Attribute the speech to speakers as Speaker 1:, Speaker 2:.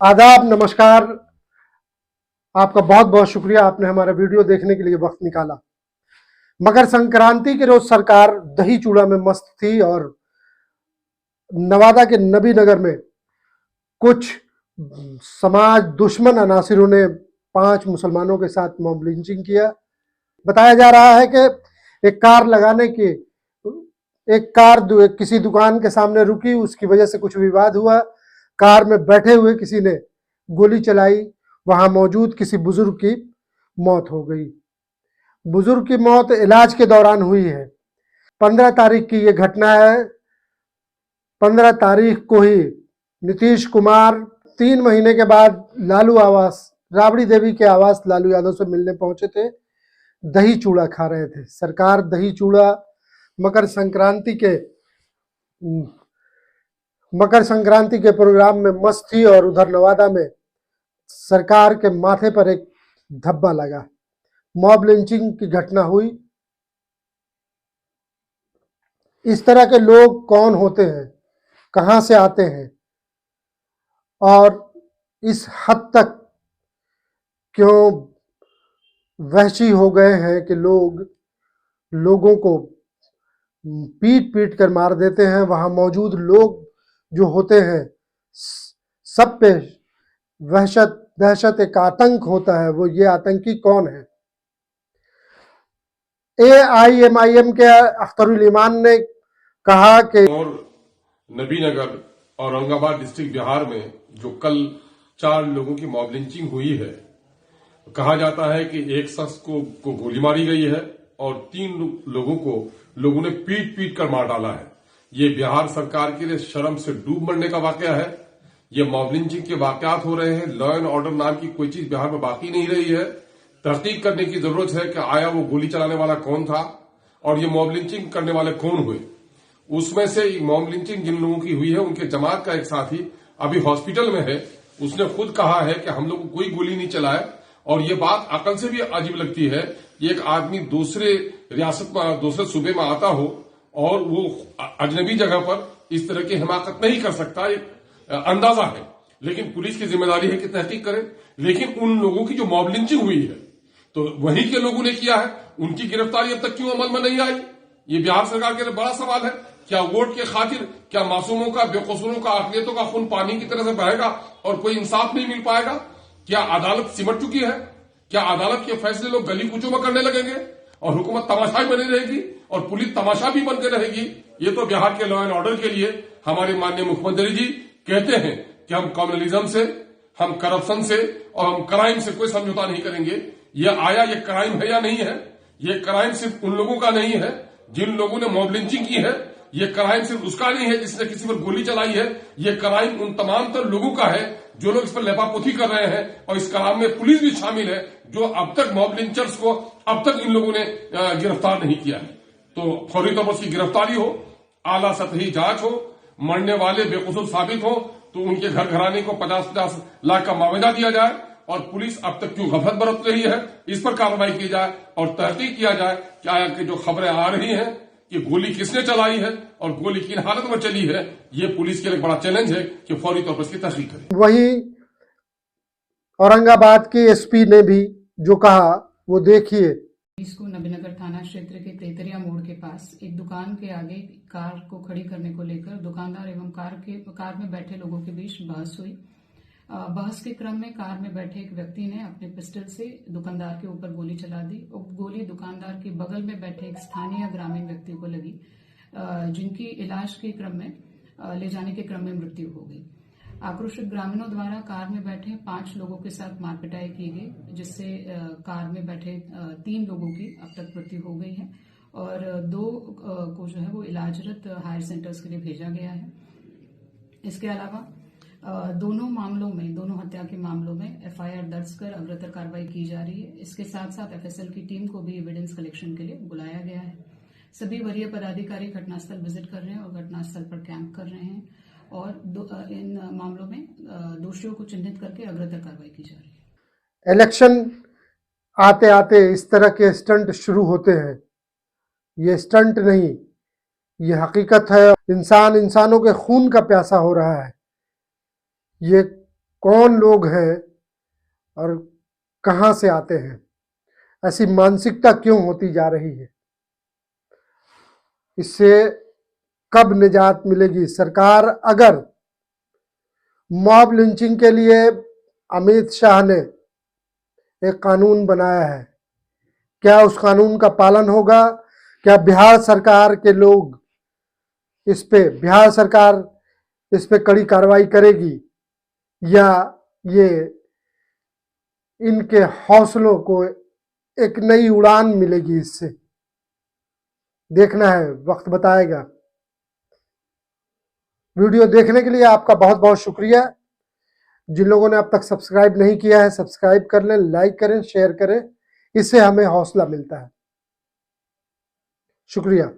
Speaker 1: आदाब, नमस्कार। आपका बहुत बहुत शुक्रिया, आपने हमारा वीडियो देखने के लिए वक्त निकाला। मकर संक्रांति के रोज सरकार दही चूड़ा में मस्त थी और नवादा के नबीनगर में कुछ समाज दुश्मन अनासिरों ने 5 मुसलमानों के साथ मॉब लिंचिंग किया। बताया जा रहा है कि एक कार किसी दुकान के सामने रुकी, उसकी वजह से कुछ विवाद हुआ। कार में बैठे हुए किसी ने गोली चलाई, वहां मौजूद किसी बुजुर्ग की मौत हो गई। बुजुर्ग की मौत इलाज के दौरान हुई है। 15 तारीख की यह घटना है। 15 तारीख को ही नीतीश कुमार 3 महीने के बाद लालू आवास, राबड़ी देवी के आवास लालू यादव से मिलने पहुंचे थे। दही चूड़ा खा रहे थे। सरकार दही चूड़ा मकर संक्रांति के प्रोग्राम में मस्त थी और उधर नवादा में सरकार के माथे पर एक धब्बा लगा। मॉब लिंचिंग की घटना हुई। इस तरह के लोग कौन होते हैं, कहां से आते हैं और इस हद तक क्यों वहशी हो गए हैं कि लोगों को पीट पीट कर मार देते हैं। वहां मौजूद लोग जो होते हैं, सब पे दहशत एक आतंक होता है। वो ये आतंकी कौन है? AIMIM के अख्तरुल ईमान ने कहा कि
Speaker 2: और नबीनगर औरंगाबाद डिस्ट्रिक्ट बिहार में जो कल 4 लोगों की मॉब लिंचिंग हुई है, कहा जाता है कि एक शख्स को गोली मारी गई है और 3 लोगों को लोगों ने पीट पीट कर मार डाला है। ये बिहार सरकार के लिए शर्म से डूब मरने का वाकया है। ये मॉब लिंचिंग के वाकयात हो रहे हैं। लॉ एंड ऑर्डर नाम की कोई चीज बिहार में बाकी नहीं रही है। तहकीक करने की जरूरत है कि आया वो गोली चलाने वाला कौन था और ये मॉब लिंचिंग करने वाले कौन हुए। उसमें से मॉब लिंचिंग जिन लोगों की हुई है, उनके जमात का एक साथी अभी हॉस्पिटल में है। उसने खुद कहा है कि हम लोग को कोई गोली नहीं चलाए। और ये बात अकल से भी अजीब लगती है कि एक आदमी दूसरे रियासत में, दूसरे सूबे में आता हो और वो अजनबी जगह पर इस तरह की हिमाकत नहीं कर सकता। एक अंदाजा है, लेकिन पुलिस की जिम्मेदारी है कि तहकीक करे। लेकिन उन लोगों की जो मॉब लिंचिंग हुई है, तो वहीं के लोगों ने किया है, उनकी गिरफ्तारी अब तक क्यों अमल में नहीं आई? ये बिहार सरकार के लिए बड़ा सवाल है। क्या वोट के खातिर, क्या मासूमों का, बेकसूरों का, अकलियतों का खून पानी की तरह से बहेगा और कोई इंसाफ नहीं मिल पाएगा? क्या अदालत सिमट चुकी है? क्या अदालत के फैसले लोग गली कूचों में करने लगेंगे और हुकूमत तमाशा बनी रहेगी और पुलिस तमाशा भी बनकर रहेगी? ये तो बिहार के लॉ एंड ऑर्डर के लिए हमारे माननीय मुख्यमंत्री जी कहते हैं कि हम कम्युनलिज्म से, हम करप्शन से और हम क्राइम से कोई समझौता नहीं करेंगे। ये क्राइम है या नहीं है? ये क्राइम सिर्फ उन लोगों का नहीं है जिन लोगों ने मॉब लिंचिंग की है। ये क्राइम सिर्फ उसका नहीं है जिसने किसी पर गोली चलाई है। ये क्राइम उन तमाम तर लोगों का है जो लोग इस पर लेपापोती कर रहे हैं। और इस क्राइम में पुलिस भी शामिल है, जो अब तक मॉब लिंचर्स को अब तक इन लोगों ने गिरफ्तार नहीं किया है। तो फौरी तौर पर उसकी गिरफ्तारी हो, आला सतही जांच हो, मरने वाले बेकसूर साबित हो तो उनके घर घराने को 50-50 लाख का मुआवजा दिया जाए। और पुलिस अब तक क्यों गफलत बरत रही है, इस पर कार्रवाई की जाए और तहकीक किया जाए कि आया कि जो खबरें आ रही हैं कि गोली किसने चलाई है और गोली किन हालत में चली है, ये पुलिस के लिए बड़ा चैलेंज है कि फौरी तौर पर इसकी तहकीक करें।
Speaker 1: वहीं औरंगाबाद के SP ने भी जो कहा वो देखिए।
Speaker 3: इसको नबीनगर थाना क्षेत्र के तेतरिया मोड़ के पास एक दुकान के आगे कार को खड़ी करने को लेकर दुकानदार एवं कार में बैठे लोगों के बीच बहस हुई। बहस के क्रम में कार में बैठे एक व्यक्ति ने अपने पिस्टल से दुकानदार के ऊपर गोली चला दी। गोली दुकानदार के बगल में बैठे एक स्थानीय ग्रामीण व्यक्ति को लगी, जिनकी इलाज के क्रम में ले जाने के क्रम में मृत्यु हो गई। आक्रोशित ग्रामीणों द्वारा कार में बैठे 5 लोगों के साथ मारपिटाई की गई, जिससे कार में बैठे 3 लोगों की अब तक मृत्यु हो गई है और 2 को जो है वो इलाजरत हायर सेंटर्स के लिए भेजा गया है। इसके अलावा दोनों हत्या के मामलों में FIR दर्ज कर अग्रतर कार्रवाई की जा रही है। इसके साथ साथ FSL की टीम को भी एविडेंस कलेक्शन के लिए बुलाया गया है। सभी वरीय पदाधिकारी घटनास्थल विजिट कर रहे हैं और घटनास्थल पर कैंप कर रहे हैं और इन मामलों में दोषियों को चिन्हित करके अग्रतर कार्रवाई की जा रही है।
Speaker 1: इलेक्शन आते आते इस तरह के स्टंट शुरू होते हैं। ये स्टंट नहीं, ये हकीकत है। इंसानों के खून का प्यासा हो रहा है। ये कौन लोग हैं और कहां से आते हैं, ऐसी मानसिकता क्यों होती जा रही है, इससे कब निजात मिलेगी। सरकार अगर मॉब लिंचिंग के लिए अमित शाह ने एक कानून बनाया है, क्या उस कानून का पालन होगा? क्या बिहार सरकार के लोग बिहार सरकार इस पे कड़ी कार्रवाई करेगी, या ये इनके हौसलों को एक नई उड़ान मिलेगी? इससे देखना है, वक्त बताएगा। वीडियो देखने के लिए आपका बहुत बहुत शुक्रिया। जिन लोगों ने अब तक सब्सक्राइब नहीं किया है, सब्सक्राइब कर लें, लाइक करें, शेयर करें, इससे हमें हौसला मिलता है। शुक्रिया।